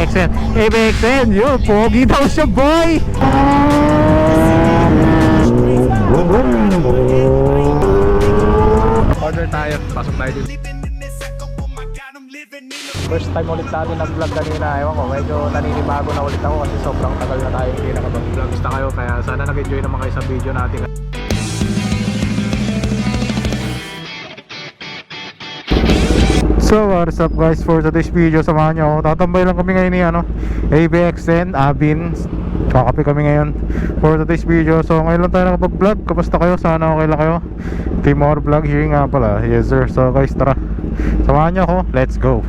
ABXN. ABXN, yun, pogi daw siya, boy! Order tayo, pasok tayo dito. First time ulit natin nag-vlog kanina. Ewan ko, medyo naninibago na ulit ako kasi sobrang tagal na tayo hindi nakapag-vlog. Gusto kayo, kaya sana nag-enjoy naman kayo sa video natin. So what's up guys, for today's video, samahan nyo ako. Tatambay lang kami ngayon ni ABXN, Abin. Kakape kami ngayon for today's video. So ngayon lang tayo nakapag-vlog. Kamusta kayo? Sana okay lang kayo. Timor Vlog here nga pala. Yes sir. So guys, tara, samahan nyo ako, let's go.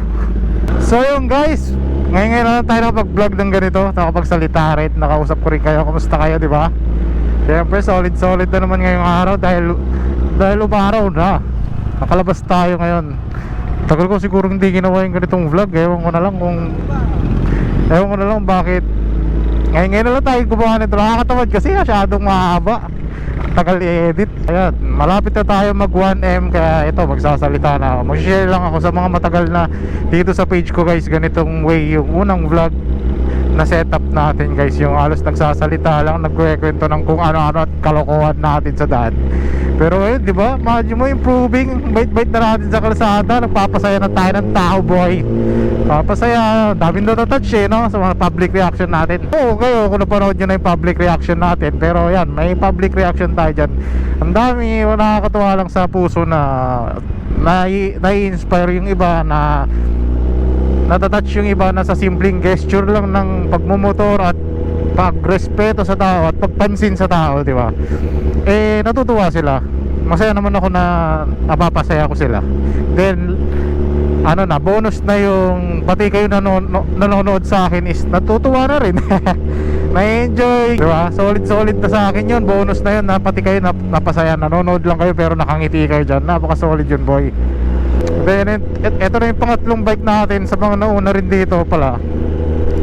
So yun guys, ngayon lang tayo nakapag-vlog ng ganito, nakapagsalita rin, nakausap ko rin kayo. Kamusta kayo, diba? Siyempre solid na naman ngayong araw dahil umaraw na. Nakalabas tayo ngayon. Tagal ko siguro hindi ginawa yung ganitong vlog. Ewan ko na lang bakit ngayon na lang tayo gumawa nito. Nakakatamad kasi masyadong mahaba, tagal i-edit. Ayan, malapit na tayo mag 1M. Kaya ito, magsasalita na ako. Mag-share lang ako sa mga matagal na dito sa page ko guys. Ganitong way yung unang vlog na setup natin guys. Yung halos nagsasalita lang, nagkwento ng kung ano-ano at kalokohan natin sa daan. Pero ayun, di ba? Imagine mo, improving. Bait-bait na natin sa kalsada. Nagpapasaya na tayo ng tao, boy. Papasaya. Daming touch no? Sa mga public reaction natin. Oo, kayo, kung napanood nyo na yung public reaction natin. Pero yan, may public reaction tayo dyan. Ang dami, nakakatuwa lang sa puso na nai-inspire yung iba, na natatouch yung iba na sa simpleng gesture lang ng pagmumotor at pagrespeto sa tao at pagpansin sa tao, di ba? Eh, natutuwa sila. Masaya naman ako na napapasaya ko sila. Then, ano na, bonus na yung pati kayo nanonood sa akin is natutuwa na rin. Na-enjoy, di ba? Solid na sa akin yun. Bonus na yun na pati kayo napasaya. Nanonood lang kayo pero nakangiti kayo dyan. Napaka-solid yun, boy. Then, ito na yung pangatlong bike natin. Sa mga nauna rin dito pala,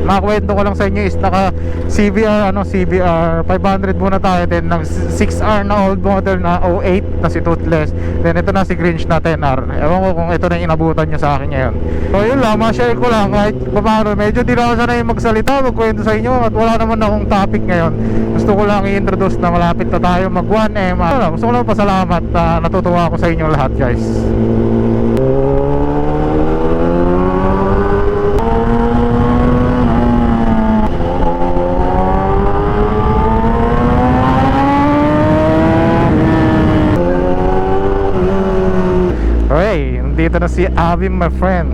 makakwento ko lang sa inyo is naka CBR CBR 500 muna tayo. Then ng 6R na old model na 08 na si Toothless. Then ito na si Grinch na 10R. Ewan ko kung ito na yung inabutan nyo sa akin ngayon. So yun lang, ma-share ko lang kahit paano. Medyo di na ako sanay magsalita, magkwento sa inyo at wala naman akong topic ngayon. Gusto ko lang i-introduce na malapit na tayo mag 1M. Gusto ko lang pasalamat na natutuwa ako sa inyo lahat guys. Dito na si Abim, my friend.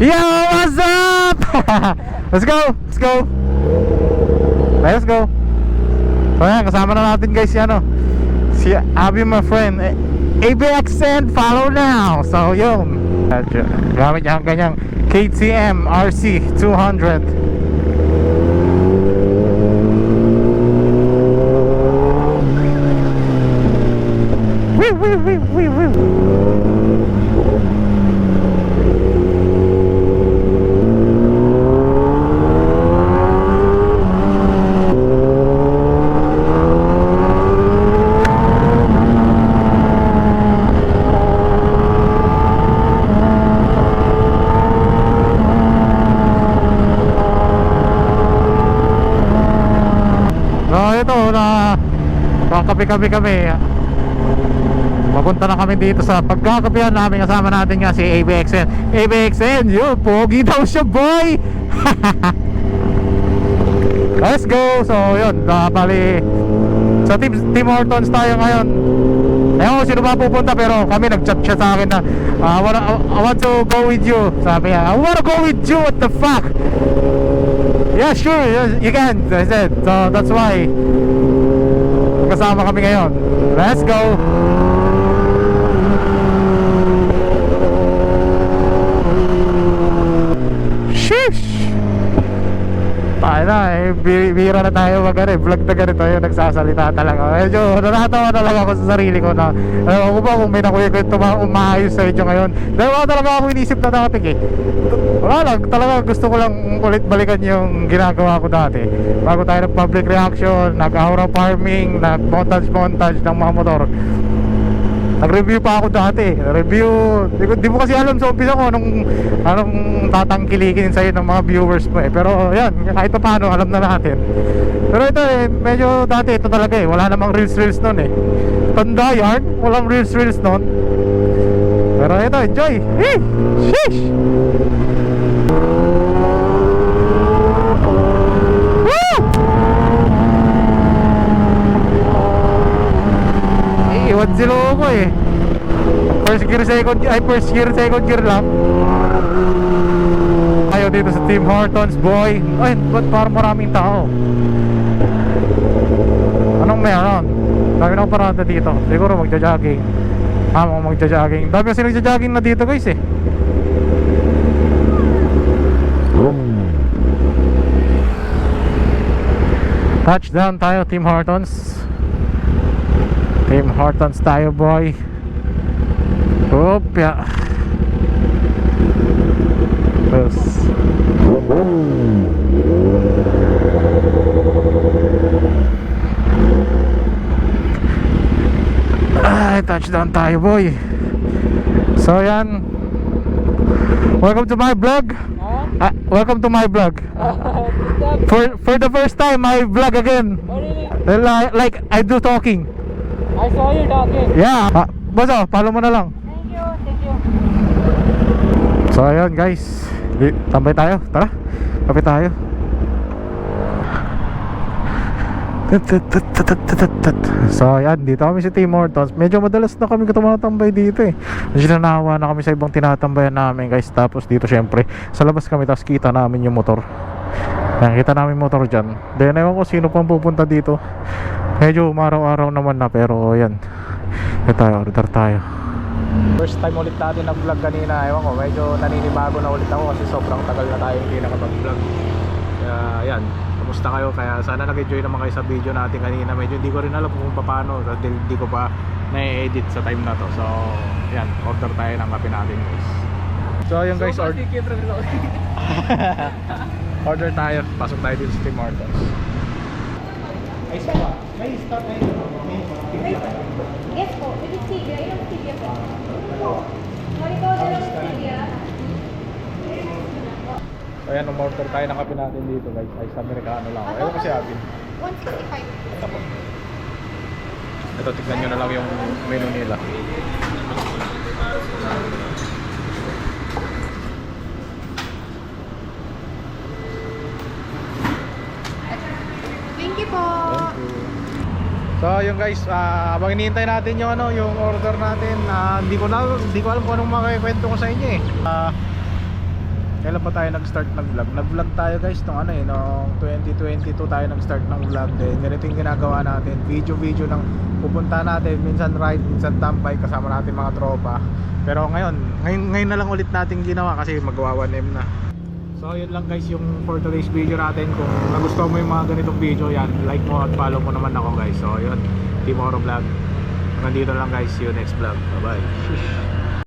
Yo, what's up? Let's go. So yan, kasama na natin guys si Abim, my friend. ABXN, follow now. So yun, gamit niya ang kanyang KTM RC 200. Kape kami. Papunta na kami dito sa pagkakapihan namin. Kasama natin nga si ABXN, yun, pogi daw siya, boy. Let's go. So yun, bali sa Tim Hortons tayo ngayon. Ewan ko sino ba pupunta, pero kami nag-chat siya sa akin na I want to go with you. Sabi niya, I wanna go with you, what the fuck. Yeah, sure, you can, I said. So that's why kasama kami ngayon. Let's go. Sheesh. Tayo na bira na tayo vlog na ganito yung nagsasalita talaga. Medyo natatawa talaga ako sa sarili ko na ako ba kung may nakuya ko umaayos sa inyo ngayon. Dahil wala talaga ako inisip na topic wala lang, talaga gusto ko lang ulit balikan yung ginagawa ko dati. Bago tayo nag-public reaction, nag-aura farming, nag-montage ng mga motor. Nag-review pa ako dati. Review. Di mo kasi alam sa umpisa ko anong tatangkilikin sa'yo ng mga viewers mo eh. Pero yan, kahit pa paano, alam na natin. Pero ito eh, medyo dati ito talaga eh. Wala namang reels nun eh. Tanda yan, walang reels nun. Pero ito, enjoy. Hey! Sheesh! Woo! Iwan sila ko eh. First gear, second gear lang. Kayo dito sa Tim Hortons, boy. Ay, ba't parang maraming tao? Anong meron? Dami na parada dito. Siguro magja-jogging. Magja-jogging. Dami kasi nagja-jogging na dito guys eh. Touchdown tayo, Tim Hortons. Tim Hortons tayo, boy. Opya. Yes. Ay, touchdown tayo, boy. So yan. Welcome to my vlog. Welcome to my vlog. For the first time I vlog again. Oh, really? Like I do talking. I saw you talking. Yeah. Boso, follow mo na lang. Thank you, thank you. So ayun guys, tambay tayo, tara, kape tayo. So ayan, dito kami sa Tim Hortons. Medyo madalas na kami tumatambay dito eh. Kasi nanawa na kami sa ibang tinatambayan namin guys. Tapos dito syempre, sa labas kami, tapos kita namin yung motor. Ayan, kita namin motor dyan. Then ewan ko sino pang pupunta dito. Medyo umaraw-araw naman na, pero ayan, order tayo. First time ulit natin nag-vlog kanina. Ewan ko, medyo naninibago na ulit ako kasi sobrang tagal na tayo hindi nakapag-vlog. Kaya yan, kamusta kayo? Kaya sana nag-enjoy naman kayo sa video natin kanina. Medyo hindi ko rin alam kung paano, dahil hindi ko pa na-edit sa time na to. So yan, order tayo ng kape natin guys. So ayun guys, order tayo. Pasok tayo dito sa Tim Hortons. Ay pa, may start na yun. Yes po, with stevia. Ilang stevia po? Marito na lang stevia. So ayan, umorder tayo ng kape natin dito guys. Ice Americano lang. Ewan ko si Abin. 165. Ito po. Ito, tignan nyo na lang yung menu nila. Thank you po. Thank you. So yun guys, habang hinihintay natin yung yung order natin, hindi ko alam kung anong makikwento ko sa inyo eh. Kailan pa tayo nag-start nag-vlog? Nag-vlog tayo guys nung noong 2022 tayo nag-start ng vlog din. Ganito yung ginagawa natin, video ng pupunta natin, minsan ride, minsan tambay kasama natin mga tropa. Pero ngayon na lang ulit natin ginawa kasi magwa 1M na. So yun lang guys yung for today's video natin. Kung nagustuhan mo yung mga ganitong video, yan, like mo at follow mo naman ako guys. So yun, Tim Hortons Vlog. Hanggang dito lang guys, see you next vlog. Bye bye.